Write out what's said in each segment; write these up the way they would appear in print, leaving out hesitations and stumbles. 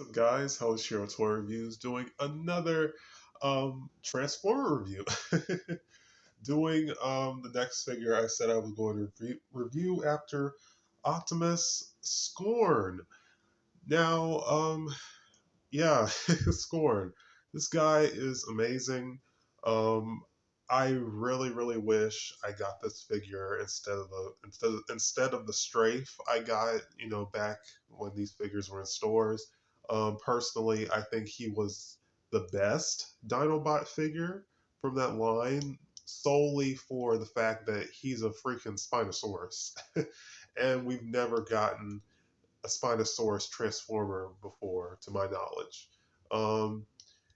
What's up, guys? How's Shiro Toy Reviews doing another Transformer review? Doing the next figure I said I was going to review after Optimus Scorn. Now, yeah, Scorn. This guy is amazing. Um, I really wish I got this figure instead of the strafe I got, back when these figures were in stores. Personally, I think he was the best Dinobot figure from that line, solely for the fact that he's a freaking Spinosaurus, and we've never gotten a Spinosaurus Transformer before, to my knowledge. Um,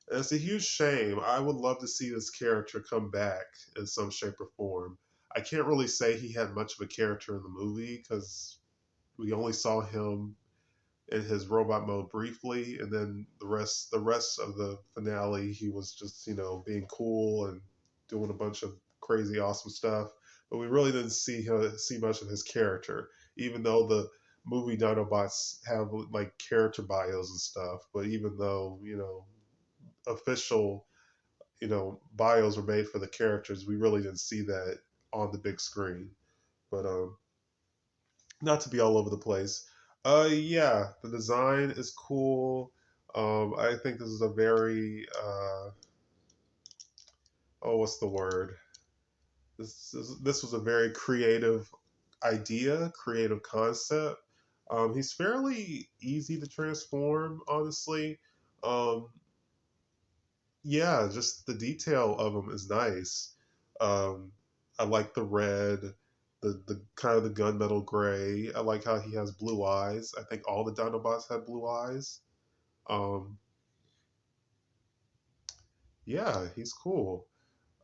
and it's a huge shame. I would love to see this character come back in some shape or form. I can't really say he had much of a character in the movie because we only saw him in his robot mode briefly, and then the rest of the finale, he was just being cool and doing a bunch of crazy awesome stuff. But we really didn't see much of his character, even though the movie Dinobots have like character bios and stuff. But even though official bios were made for the characters, we really didn't see that on the big screen. But not to be all over the place. Yeah, the design is cool. I think this is a very oh, what's the word? This was a very creative idea, creative concept. He's fairly easy to transform, honestly. Um, yeah, just the detail of him is nice. Um, I like the red, the kind of the gunmetal gray. I like how he has blue eyes. I think all the Dinobots have blue eyes. Um, yeah, he's cool.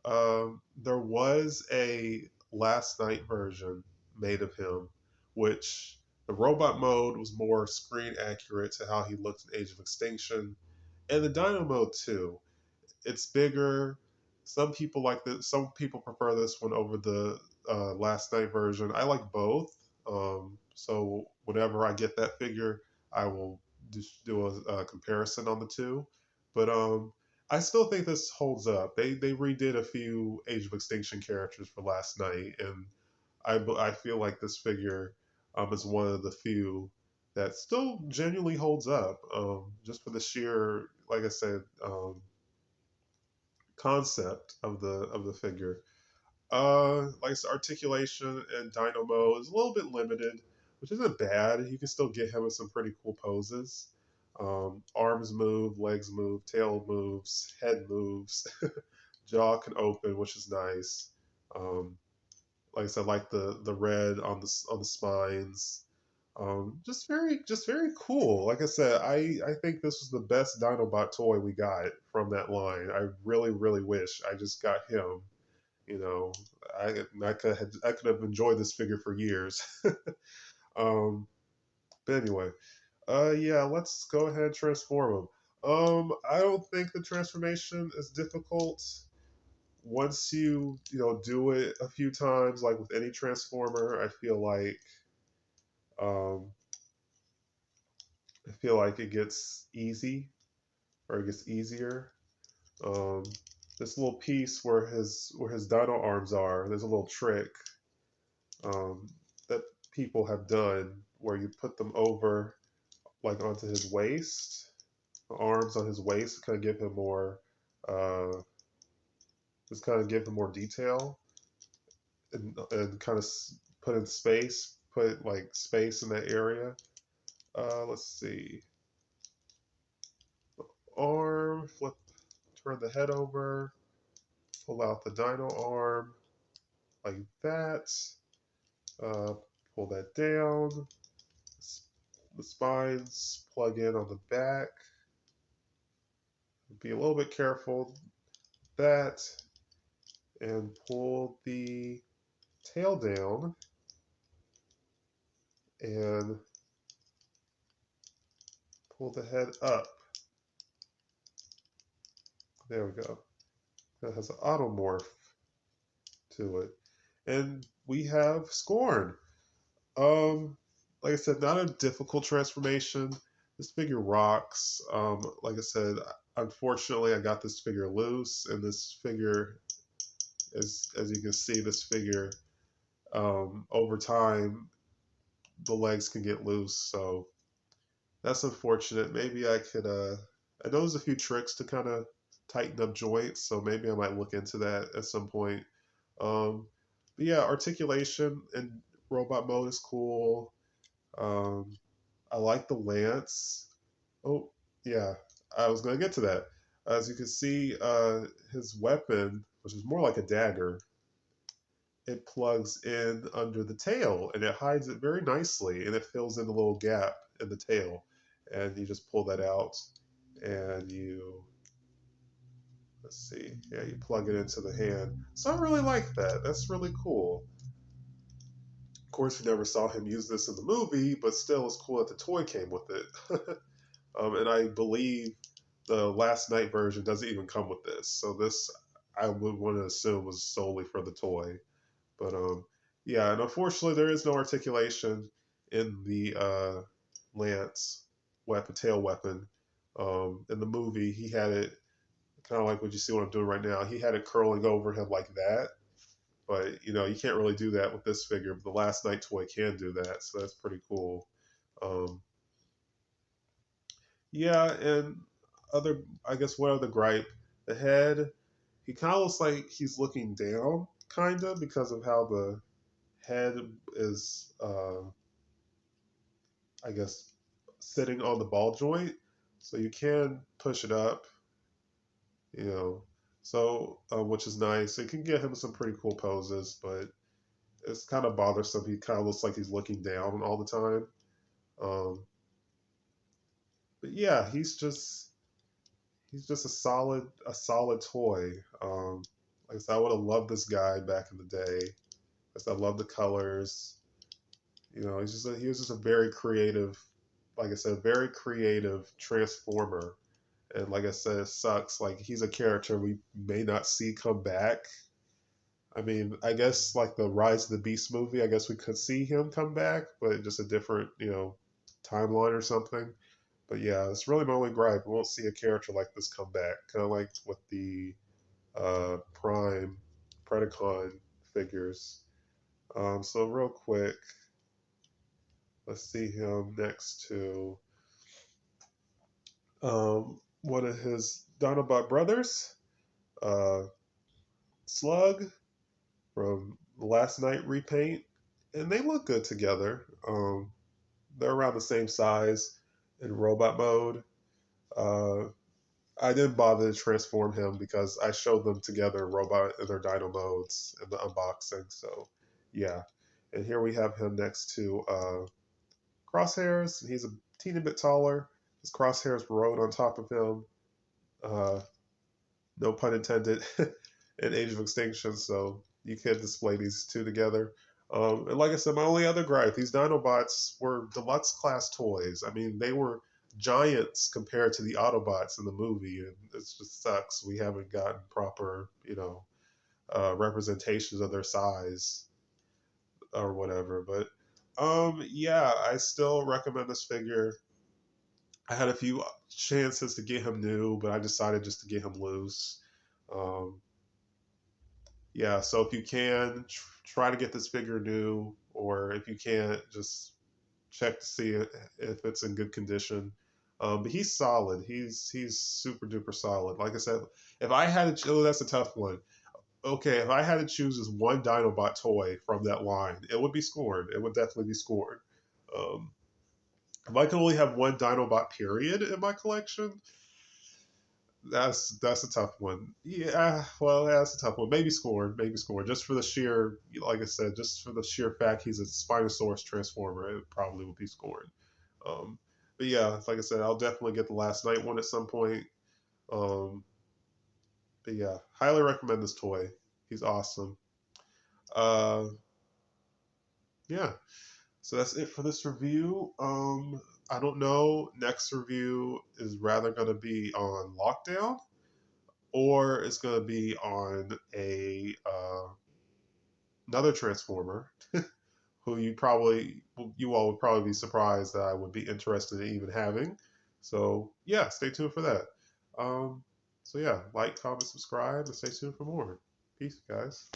There was a last night version made of him, which the robot mode was more screen accurate to how he looked in Age of Extinction, and the Dino mode too. It's bigger. Some people like this. Some people prefer this one over the last night version. I like both. So whenever I get that figure, I will just do a comparison on the two. But I still think this holds up. They redid a few Age of Extinction characters for last night, and I feel like this figure is one of the few that still genuinely holds up. Just for the sheer, like I said, concept of the figure. Like I said, articulation and dynamo is a little bit limited, which isn't bad. You can still get him with some pretty cool poses. Arms move, legs move, tail moves, head moves, jaw can open, which is nice. Um, like I said, like the red on the spines. Just very cool. Like I said, I think this was the best Dinobot toy we got from that line. I really wish I just got him. You know, I could have enjoyed this figure for years. um, but anyway, yeah, let's go ahead and transform him. I don't think the transformation is difficult. Once you do it a few times, like with any transformer, um, I feel like it gets easy, or it gets easier. Um, this little piece where his dino arms are, there's a little trick um, that people have done where you put them over, like onto his waist, arms on his waist, to kind of give him more, uh, just kind of give him more detail, and kind of put like space in that area. Let's see, arm, flip, turn the head over, pull out the dino arm like that. Uh, Pull that down. The spines plug in on the back. Be a little bit careful with that, and pull the tail down and pull the head up. There we go. That has an automorph to it. And we have Scorn. Um, like I said, not a difficult transformation. this figure rocks. Like I said, unfortunately, I got this figure loose, and this figure, as you can see, this figure over time the legs can get loose, so that's unfortunate. Maybe I could. I know there's a few tricks to kind of tighten up joints, so maybe I might look into that at some point. Um, but yeah, articulation and robot mode is cool. Um, I like the lance. Oh, yeah, I was going to get to that. As you can see, his weapon, which is more like a dagger, it plugs in under the tail and it hides it very nicely and it fills in a little gap in the tail. And you just pull that out and you, let's see, yeah, you plug it into the hand. So I really like that. That's really cool. Of course, you never saw him use this in the movie, but still, it's cool that the toy came with it. And I believe the last night version doesn't even come with this. So this, I would want to assume, was solely for the toy. But yeah, and unfortunately, there is no articulation in the lance weapon, tail weapon. In the movie, he had it kind of like what you see what I'm doing right now. He had it curling over him like that. But you can't really do that with this figure. But the Last Night toy can do that, so that's pretty cool. Um, yeah, and I guess one other gripe, the head. He kind of looks like he's looking down, kind of, because of how the head is, I guess, sitting on the ball joint. So you can push it up, you know. So, which is nice. It can get him some pretty cool poses, but it's kind of bothersome. He kind of looks like he's looking down all the time. Um, but yeah, he's just a solid toy. Like I said, I would have loved this guy back in the day. I love the colors. He was just a very creative, like I said, very creative transformer. And like I said, it sucks. Like he's a character we may not see come back. I mean, I guess like the Rise of the Beast movie, I guess we could see him come back, but just a different, timeline or something. But yeah, it's really my only gripe. We won't see a character like this come back. Kind of like with the Prime Predacon figures. So real quick, let's see him next to one of his Dinobot brothers, uh, Slug from Last Night repaint, and they look good together. They're around the same size in robot mode. Uh, I didn't bother to transform him because I showed them together robot in their dino modes in the unboxing. So yeah, and here we have him next to Crosshairs. He's a teeny bit taller. His crosshairs rode on top of him. Uh, no pun intended, in Age of Extinction. So you can display these two together. And like I said, my only other gripe, these Dinobots were deluxe class toys. I mean, they were giants compared to the Autobots in the movie, and it just sucks. We haven't gotten proper, representations of their size or whatever. But yeah, I still recommend this figure. I had a few chances to get him new, but I decided just to get him loose. Um, yeah, so if you can, try to get this figure new, or if you can't, just check to see if it's in good condition. But he's solid. He's super duper solid. Like I said, if I had to, oh, that's a tough one. Okay, if I had to choose just one Dinobot toy from that line, it would be Scorn. It would definitely be Scorn. Um, if I could only have one Dinobot period in my collection, that's a tough one. Yeah, well, that's a tough one. Maybe Scorn. Just for the sheer, like I said, just for the sheer fact he's a Spinosaurus transformer, it probably would be Scorn. Um, but yeah, like I said, I'll definitely get the Last Night one at some point. Um, but yeah, highly recommend this toy. He's awesome. Uh, yeah, so that's it for this review. I don't know. Next review is rather going to be on Lockdown, or it's going to be on a another Transformer who you all would probably be surprised that I would be interested in even having. So yeah, stay tuned for that. Um, so yeah, like, comment, subscribe, and stay tuned for more. Peace, guys.